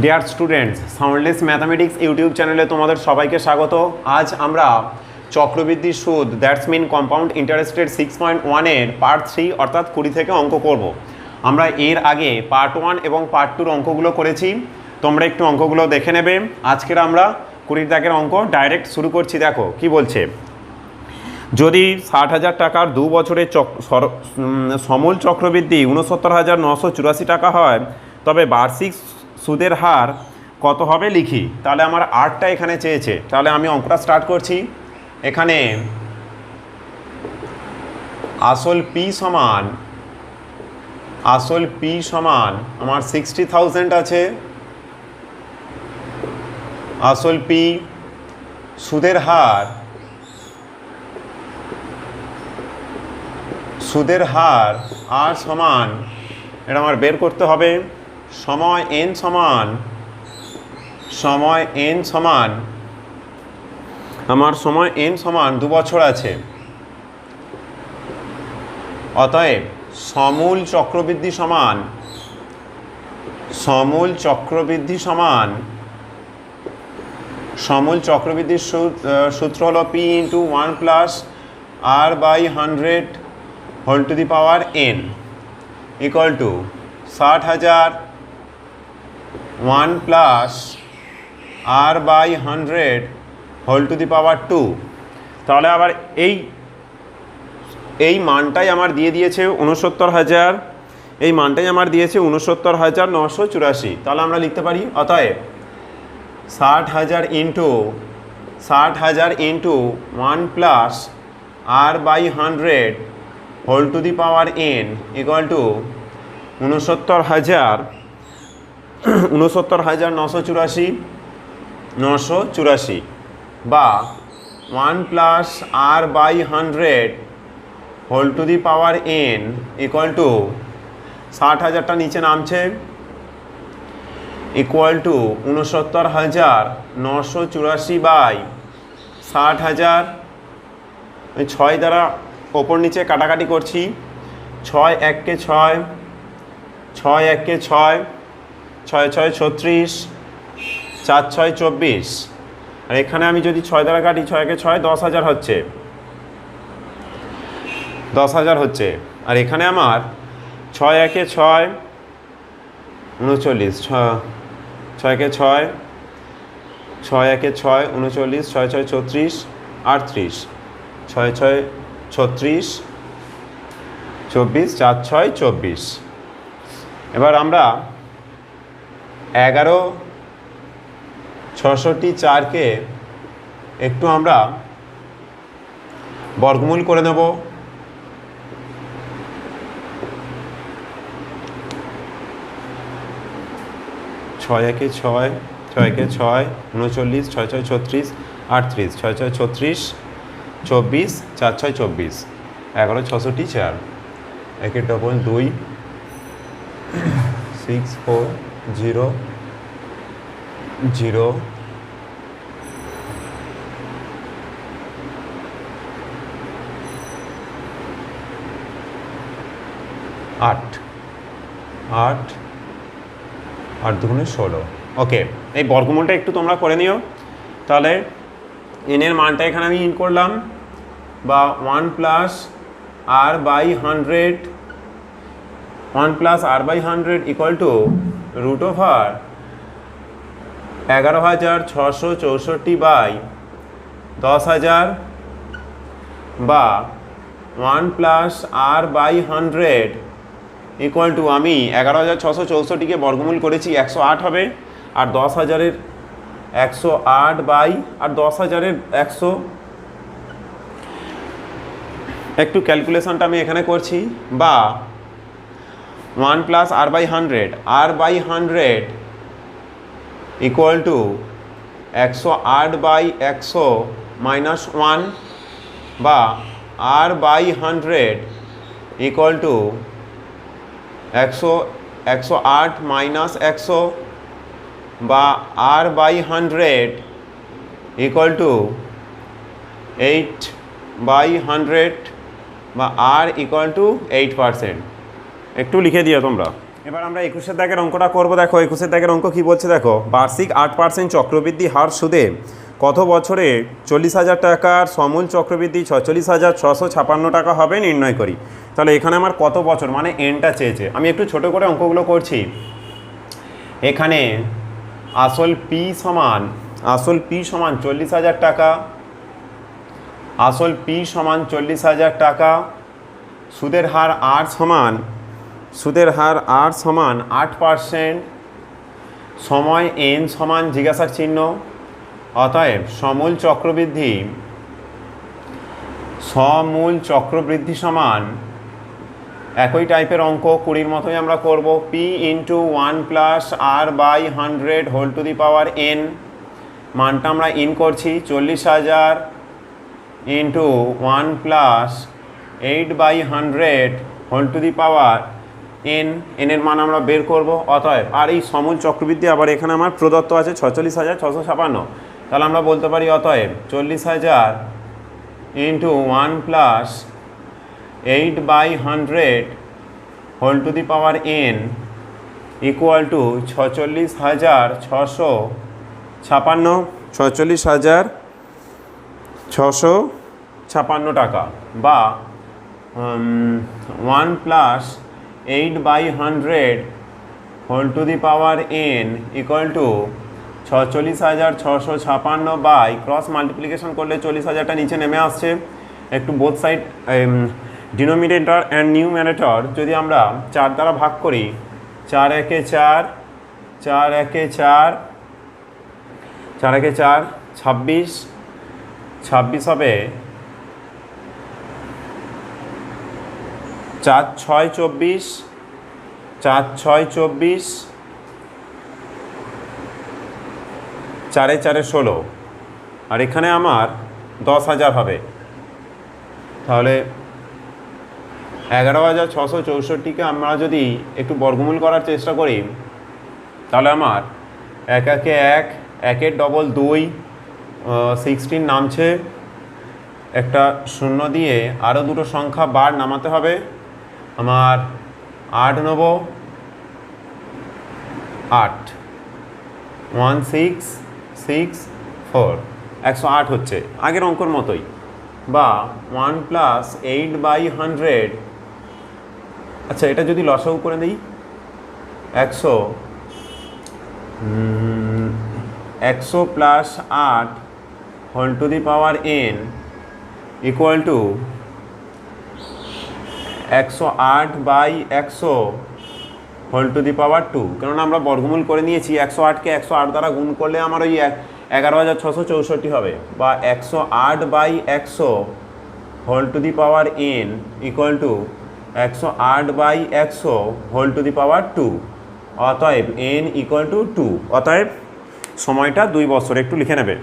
Dear students, soundless mathematics YouTube চ্যানেলে তোমাদের সবাইকে স্বাগত। আজ আমরা চক্রবৃদ্ধি সুদ দ্যাটস মিন কম্পাউন্ড ইন্টারেস্টের 6.1-এর পার্ট 3 অর্থাৎ 20 থেকে অঙ্ক করব। আমরা এর আগে পার্ট 1 এবং পার্ট 2-র অঙ্কগুলো করেছি, তোমরা একটু অঙ্কগুলো দেখে নেবে। আজকের আমরা 20 দাগের অঙ্ক ডাইরেক্ট শুরু করছি। দেখো কি বলছে। যদি 60,000 টাকার 2 বছরের সমূল চক্রবৃদ্ধি 69,984 টাকা হয়, তবে বার্ষিক সুদের হার কত হবে লিখি। তাহলে আমার আরটা এখানে চেয়েছে, তাহলে আমি অঙ্কটা স্টার্ট করছি। এখানে আসল পি সমান আমার 60,000 আছে। আসল পি, সুদের হার আর সমান, এটা আমার বের করতে হবে। সময় n সমান আমার সময় n সমান 2 বছর আছে। অতএব সমূল চক্রবৃদ্ধি সূত্র হলো p × 1 + r/100 whole to the power n equal to 60,000 1 + r/100 whole to the power 2। তাহলে আবার এই মানটাই আমার দিয়ে দিয়েছে 69,000, এই মানটাই আমার দিয়েছে 69,984। তাহলে আমরা লিখতে পারি অতএব 60,000 into 1 + r/100 whole to the power n equal to 69,984 বা 1 + r/100 whole to the power n equal to 60,000টা নিচে নামছে, ইকুয়াল টু 69,984 বাই 60,000। 6 দ্বারা ওপর নিচে কাটাকাটি করছি। 6 × 1 = 6, 6 × 1 = 6, 6 × 6 = 36, 4 × 6 = 24। আর এখানে আমি যদি 6 দ্বারা কাটি, 6 × 1 = 6, 10,000 হচ্ছে। 10,000 হচ্ছে। আর এখানে আমার 6 × 1 = 6, 39, 6 × 1 = 6, 6 × 1 = 6, 39, 6 × 6 = 36, 38, 6 × 6 = 36, 24, 4 × 6 = 24। এবার আমরা 11 66 একটু আমরা বর্গমূল করে নেব। 6 × 1 = 6, 6 × 1 = 6, 39, 6 × 6 = 36, 38, 6 × 6 = 36, 24, 4 × 6 = 24, 11 66 4, 1 2 6 4 0 0 8 8 8 2 16। ওকে, এই বর্গমূলটা একটু তোমরা করে নিও। তাহলে এনের মানটা এখানে আমি ইন করলাম, বা 1 + r/100 ইকুয়াল টু √11,664 বাই 10,000 বা 1 + r/100 ইকুয়াল টু, আমি 11,664কে বর্গমূল করেছি, 108 হবে। আর 10,000-এর 108 বাই, আর 10,000-এর 100, একটু ক্যালকুলেশনটা আমি এখানে করছি, বা 1 + r/100 equal to 108 by 100 minus 1, বা r/100 ইকুয়াল টু 108 মাইনাস 100, বা r/100 ইকুয়াল টু 8/100, বা r ইকুয়াল টু 8%। একটু লিখে দিও তোমরা। এবার আমরা 21 দাগের অঙ্কটা করব। দেখো 21 দাগের অঙ্ক কি বলছে দেখো, বার্ষিক 8% চক্রবৃদ্ধি হার সুদে কত বছরে 40,000 টাকার সমূল চক্রবৃদ্ধি 46,656 টাকা হবে নির্ণয় করি। তাহলে এখানে আমার কত বছর মানে এনটা চেয়েছে। আমি একটু ছোট করে অঙ্কগুলো করছি। এখানে আসল পি সমান 40,000 টাকা, আসল পি সমান 40,000 টাকা, সুদের হার আর সমান 8%, সময় এন সমান জিজ্ঞাসার চিহ্ন। অতএব সমূল চক্রবৃদ্ধি সমান একই টাইপের অঙ্ক 20 মতোই আমরা করব। P into 1 plus R by 100 whole to the power n, মানটা আমরা ইন করছি 40,000 into 1 plus 8/100 whole to the power n, এনের মান আমরা বের করব। অতএব আর এই সমূল চক্রবৃদ্ধি আবার এখানে আমার প্রদত্ত আছে 46,656। তাহলে আমরা বলতে পারি অতএব 40,000 into 1 plus 8/100 whole to the power n equal to 46,656 টাকা, বা 1 plus 8/100 whole to the power n equal to 46,656 by cross multiplication করলে 40,000টা নিচে নেমে আসছে। একটু both side denominator and numerator যদি আমরা 4 দ্বারা ভাগ করি, 4 একে 4, 4 একে 4, 4 একে 4, 26 হবে 4 6 24, 4 6 24, 4 4 16, আর এখানে আমার 10,000 হবে। তাহলে 11,664কে আমরা যদি একটু বর্গমূল করার চেষ্টা করি, তাহলে আমার 1 একে 1, 1 ডবল 2, 16 নামছে, একটা শূন্য দিয়ে আরও দুটো সংখ্যা বার নামাতে হবে। আমার 8 নেব, 8, 1664, 108 হচ্ছে আগের অঙ্কর মতোই, বা 1 প্লাস 8/100। আচ্ছা, এটা যদি লসাগু করে দিই, 100 plus 8 whole to the power n equal to 108/100 whole to the power 2। কেননা আমরা বর্গমূল করে নিয়েছি, 108কে 108 দ্বারা গুণ করলে আমার ওই 11,664 হবে, বা 108/100 whole to the power n equal to 108/100 whole to the power 2। অতএব এন ইকুয়াল টু 2। অতএব সময়টা 2 বছর। একটু লিখে নেবে।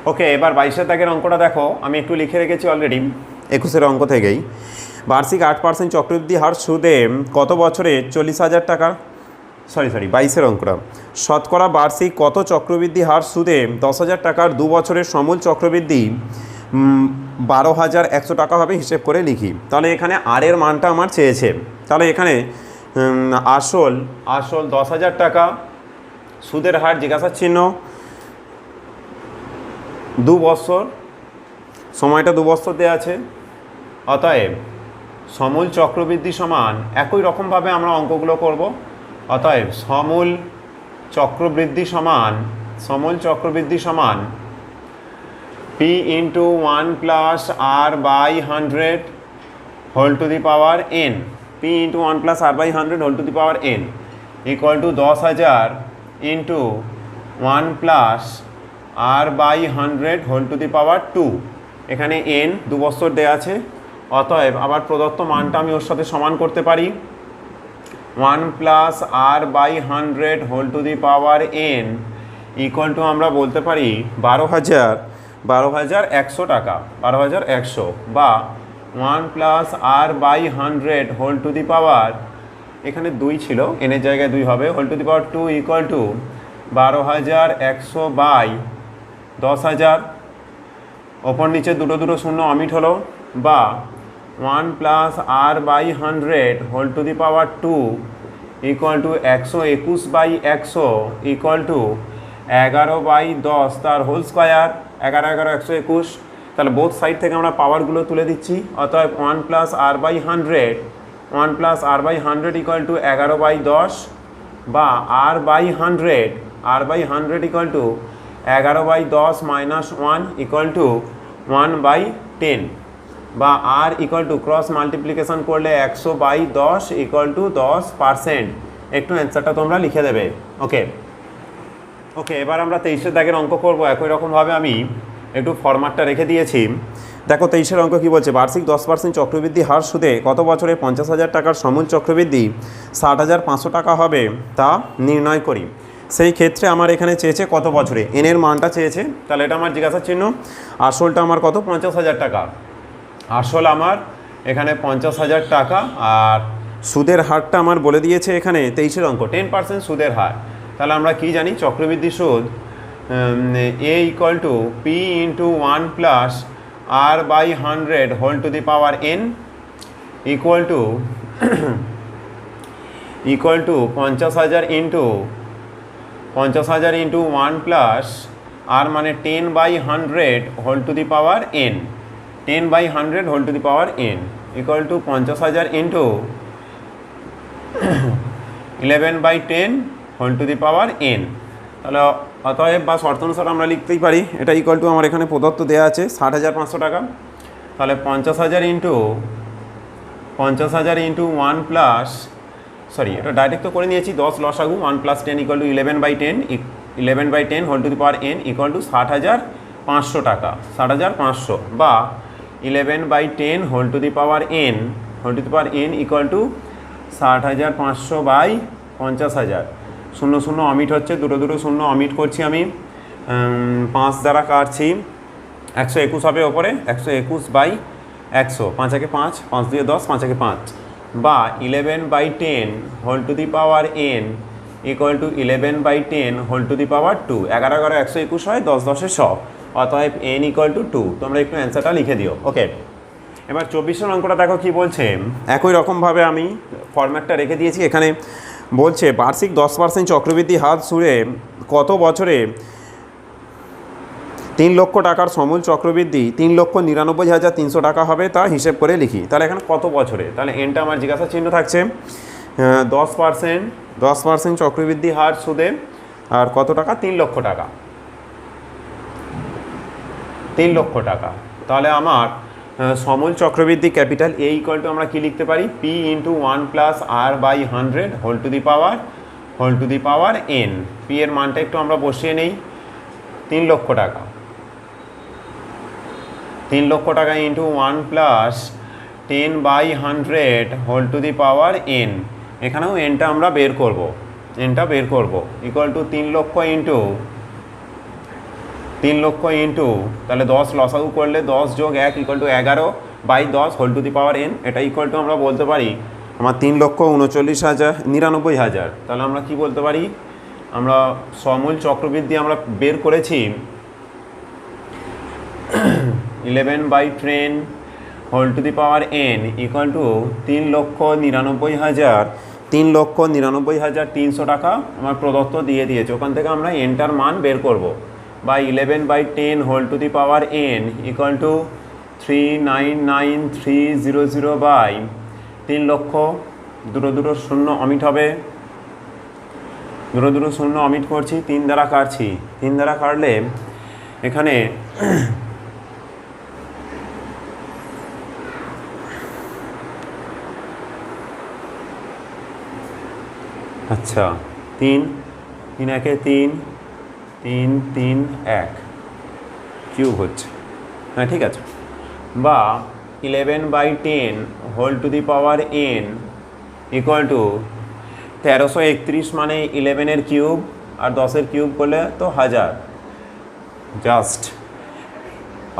ওকে, এবার 22 দাগের অঙ্কটা দেখো, আমি একটু লিখে রেখেছি অলরেডি 21 অঙ্ক থেকেই। বার্ষিক 8% চক্রবৃদ্ধি হার সুদে কত বছরে 40,000 টাকা, 22 অঙ্কটা, শতকরা বার্ষিক কত চক্রবৃদ্ধি হার সুদে 10,000 টাকার 2 বছরের সমূল চক্রবৃদ্ধি 12,100 টাকা হবে হিসেব করে লিখি। তাহলে এখানে আর এর মানটা আমার চেয়েছে। তাহলে এখানে আসল 10,000 টাকা, সুদের হার জিজ্ঞাসার চিহ্ন, 2 বছর, সময়টা 2 বছর দেওয়া আছে। অতএব সমূল চক্রবৃদ্ধি সমান একই রকমভাবে আমরা অঙ্কগুলো করব। অতএব সমূল চক্রবৃদ্ধি সমান p into 1 plus R by 100 whole to the power n, p into 1 plus R by 100 whole to the power n equal to 10,000 into 1 plus R by 100 whole to the power 2। এখানে এন 2 বছর দেওয়া আছে। অতএব আবার প্রদত্ত মানটা আমি ওর সাথে সমান করতে পারি, 1 plus R by 100 whole to the power n equal to আমরা বলতে পারি 12,100 টাকা, 12,100, বা 1 plus R by 100 whole to the power, এখানে 2 ছিল, এনের জায়গায় 2 হবে, whole to the power 2 equal to 12,100 by 10,000, ওপর নিচে দুটো শূন্য অমিট হলো, বা 1 plus R by 100 whole to the power 2 equal to 121 by 100 equal to 11/10 তার হোল স্কোয়ার, 11 11 121। তাহলে বোথ সাইড থেকে আমরা পাওয়ারগুলো তুলে দিচ্ছি। অতএব 1 plus R by 100 equal to 11/10 বা r by 100 equal to 11/10 minus 1 equal to 1/10 বা r equal to cross multiplication করলে 100/10 ইকুয়াল টু 10%। একটু অ্যান্সারটা তোমরা লিখে দেবে। ওকে, এবার আমরা 23-এর দাগের অঙ্ক করব। একই রকমভাবে আমি একটু ফরম্যাটটা রেখে দিয়েছি। দেখো 23-এর অঙ্ক কী বলছে, বার্ষিক 10% চক্রবৃদ্ধি হার সুদে কত বছরে 50,000 টাকার সমূল চক্রবৃদ্ধি 60,500 টাকা হবে তা নির্ণয় করি। সেই ক্ষেত্রে আমার এখানে চেয়েছে কত বছরে, এনের মানটা চেয়েছে। তাহলে এটা আমার জিজ্ঞাসা চিহ্ন। আসলটা আমার কত, 50,000 টাকা। আসল আমার এখানে 50,000 টাকা, আর সুদের হারটা আমার বলে দিয়েছে এখানে 23-এর অঙ্ক 10% সুদের হার। তাহলে আমরা কি জানি, চক্রবৃদ্ধি সুদ a equal to p into 1 plus R by 100 whole to the power n equal to 50,000 into 1 plus r মানে 10/100 whole to the power n, 10/100 whole to the power n equal to 50,000 into 11/10 whole to the power n। তাহলে অতএব বা শর্ত অনুসারে আমরা লিখতেই পারি এটা ইকুয়াল টু আমার এখানে প্রদত্ত দেওয়া আছে 60,500 টাকা। তাহলে 50,000 ইন্টু 1 প্লাস, সরি এটা ডাইরেক্ট তো করে নিয়েছি, 10 লসাগু 1 plus 10 equal to 11/10 whole to the power n equal to 60,500 টাকা, 60,500 বা 11/10 whole to the power n equal to 60,500 by 50,000। 0 0 omit হচ্ছে, দুটো শূন্য অমিট করছি আমি, 5 দ্বারা কাটছি, 121 হবে ওপরে, 121/100, 5 একে 5, 5 2 10, 5 একে 5 বা 11/10 whole to the power n equal to 11/10 whole to the power 2। 11 11 121 হয়, 10 10 100, অতএব n ইকুয়াল টু 2। তোমরা একটু অ্যান্সারটা লিখে দিও। ওকে, এবার 24-এর অঙ্কটা দেখো কি বলছে। একই রকমভাবে আমি ফরম্যাটটা রেখে দিয়েছি। এখানে বলছে বার্ষিক 10% চক্রবৃদ্ধি হার সুদে কত বছরে 3 লক্ষ টাকার সমূল চক্রবৃদ্ধি 3,99,300 টাকা হবে তা হিসেব করে লিখি। তাহলে এখানে কত বছরে, তাহলে এনটা আমার জিজ্ঞাসা চিহ্ন থাকছে। 10% চক্রবৃদ্ধি হার সুদে আর কত টাকা, 3 লক্ষ টাকা, 3 লক্ষ টাকা। তাহলে আমার সমূল চক্রবৃদ্ধি ক্যাপিটাল এ ইকুয়াল টু আমরা কি লিখতে পারি, P into 1 plus R by 100 whole to the power n। P এর মানটা একটু আমরা বসিয়ে নেই, 3 লক্ষ টাকা, 3 লক্ষ টাকা into 1 plus 10/100 whole to the power n। এখানেও nটা আমরা বের করব, ইকুয়াল টু 3 লক্ষ ইন্টু তাহলে 10 লসাগু করলে 10 যোগ 1 equal to 11/10 whole to the power n। এটা ইকুয়াল টু আমরা বলতে পারি আমার 3,39,000। তাহলে আমরা কি বলতে পারি, আমরা সমূল চক্রবৃদ্ধি আমরা বের করেছি 11/10 whole to the power n equal to 3,99,300 টাকা আমার প্রদত্ত দিয়ে দিয়েছে। ওখান থেকে আমরা এনটার মান বের করব, বা 11/10 whole to the power n equal to 399,300 by 3 লক্ষ, দুটো শূন্য অমিট হবে, দুটো শূন্য অমিট করছি, 3 দ্বারা কাটছি, 3 দ্বারা কাটলে এখানে আচ্ছা 3 একে 3 3 3 1 কিউব হচ্ছে, হ্যাঁ ঠিক আছে, বা 11/10 whole to the power n equal to 1331 মানে 11 এর কিউব আর 10 এর কিউব করলে তো 1000 জাস্ট।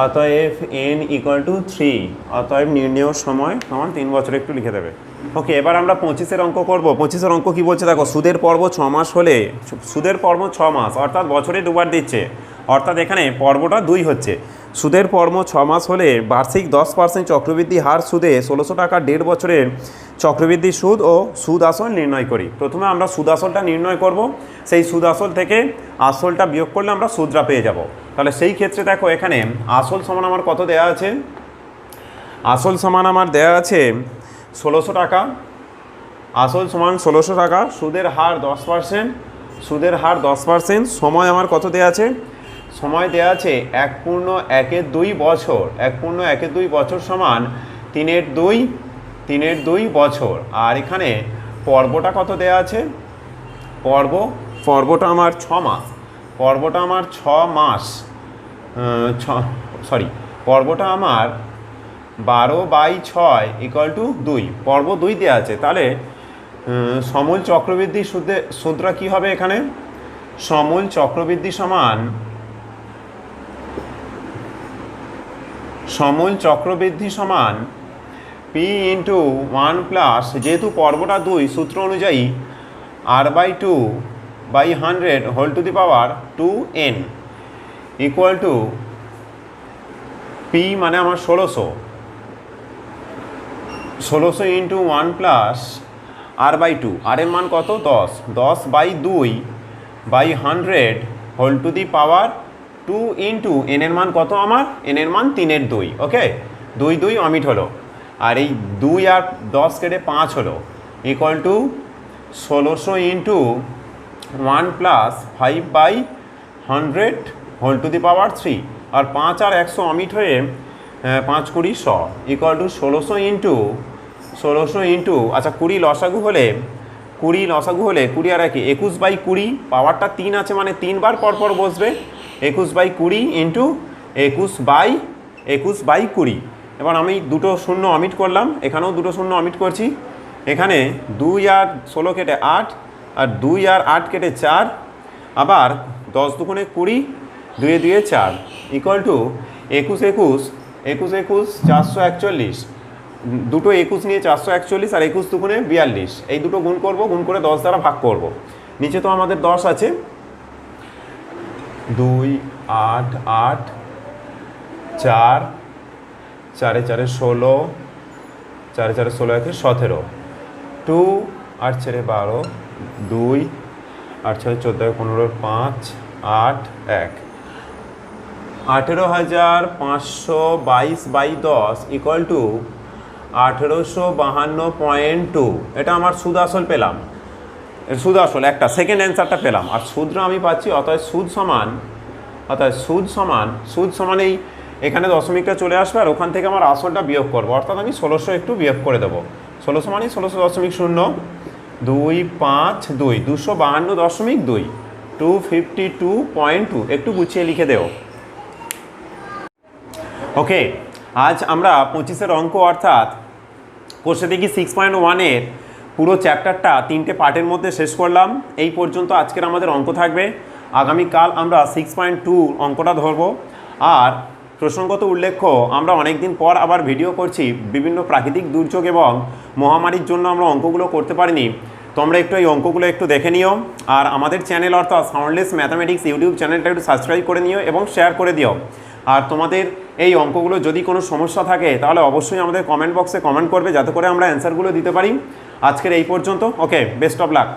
অতএব n ইকুয়াল টু 3, অতএব নির্ণয় সময় আমার 3 বছর, একটু লিখে দেবে। ওকে, এবার আমরা 25-এর অঙ্ক করব। 25-এর অঙ্ক কি বলছে দেখো, সুদের পর্ব 6 মাস হলে, সুদের পর্ব 6 মাস অর্থাৎ বছরে 2বার দিচ্ছে, অর্থাৎ এখানে পর্বটা 2 হচ্ছে। সুদের পর্ব 6 মাস হলে বার্ষিক 10% চক্রবৃদ্ধি হার সুদে 1600 টাকা 1.5 বছরের চক্রবৃদ্ধি সুদ ও সুদ আসল নির্ণয় করি। প্রথমে আমরা সুদ আসলটা নির্ণয় করব, সেই সুদ আসল থেকে আসলটা বিয়োগ করলে আমরা সুদটা পেয়ে যাব। তাহলে সেই ক্ষেত্রে দেখো এখানে আসল সমান আমার কত দেয়া আছে, আসল সমান আমার দেয়া আছে 1600 টাকা, আসল সমান 1600 টাকা, সুদের হার 10%, সুদের হার 10%, সময় আমার কত দেয়া আছে, সময় দেয়া আছে 1.12 বছর, 1.12 বছর সমান 3/2 বছর। আর এখানে পর্বটা কত দেয়া আছে, পর্বটা আমার 6 মাস, পর্বটা আমার 6 মাস, পর্বটা আমার 12/6 = 2, পর্ব 2 দেওয়া আছে। তাহলে সমূল চক্রবৃদ্ধি সূত্রটা কী হবে এখানে, সমূল চক্রবৃদ্ধি সমান, সমূল চক্রবৃদ্ধি সমান P × 1 + যেহেতু পর্বটা 2 সূত্র অনুযায়ী R/2/100 = P মানে আমার 1600 × 1 + R/2, আর এর মান কত 10/2/100 2 × n এর মান কত আমার, n এর মান 3/2, ওকে 2 অমিট হলো, আর এই 2 আর 10 কেটে 5 হলো, = 1600 × 1 + 5/100 আর 5 আর 100 অমিট হয়ে 5 × 20 = 1600 × আচ্ছা 20 লসাগু হলে 20 আর 21/20, পাওয়ারটা 3 আছে মানে 3 বার পরপর বসবে, 21/20 × 21/20। এবার আমি দুটো শূন্য অমিট করলাম, এখানেও দুটো শূন্য অমিট করছি, এখানে 2 আর 16 কেটে 8, আর 2 আর 8 কেটে 4, আবার 10 দুগুণে 20, 2 2 4 = 21 441, দুটো 21 নিয়ে 441, আর 21 দুগুণে 42, এই দুটো গুণ করব, গুণ করে 10 দ্বারা ভাগ করব। নিচে তো আমাদের 10 আছে, 2 8 8 4 4 4 16, 4 4 16 1 17, 2 8 4 12, 2 8 6 14 15 5 8 1, 18,522/10 = 1852.2। এটা আমার সুদ আসল পেলাম, সুদ আসল একটা সেকেন্ড অ্যান্সারটা পেলাম, আর সুদটা আমি পাচ্ছি, অতএব সুদ সমান এই এখানে দশমিকটা চলে আসবে, আর ওখান থেকে আমার আসলটা বিয়োগ করবো, অর্থাৎ আমি 1600 একটু বিয়োগ করে দেবো, 1600 মানে 16.0 252 252.2 252.2, একটু গুছিয়ে লিখে দেও। ওকে, আজ আমরা 25-এর অঙ্ক অর্থাৎ কোষে দেখি 6.1-এর পুরো চ্যাপ্টারটা 3টে পার্টের মধ্যে শেষ করলাম। এই পর্যন্ত আজকের আমাদের অঙ্ক থাকবে, আগামীকাল আমরা 6.2 অঙ্কটা ধরবো। আর প্রসঙ্গত উল্লেখ্য, আমরা অনেক দিন পর আবার ভিডিও করছি, বিভিন্ন প্রাকৃতিক দুর্যোগ এবং মহামারীর জন্য আমরা অঙ্কগুলো করতে পারিনি, তোমরা একটু এই অঙ্কগুলো একটু দেখে নিও। আর আমাদের চ্যানেল অর্থাৎ সাউন্ডলেস ম্যাথামেটিক্স ইউটিউব চ্যানেলটা একটু সাবস্ক্রাইব করে নিও এবং শেয়ার করে দিও। আর তোমাদের এই অঙ্কগুলো যদি কোনো সমস্যা থাকে তাহলে অবশ্যই আমাদের কমেন্ট বক্সে কমেন্ট করবে, যাতে করে আমরা অ্যান্সারগুলো দিতে পারি। আজকের এই পর্যন্ত, ওকে, বেস্ট অফ লাক।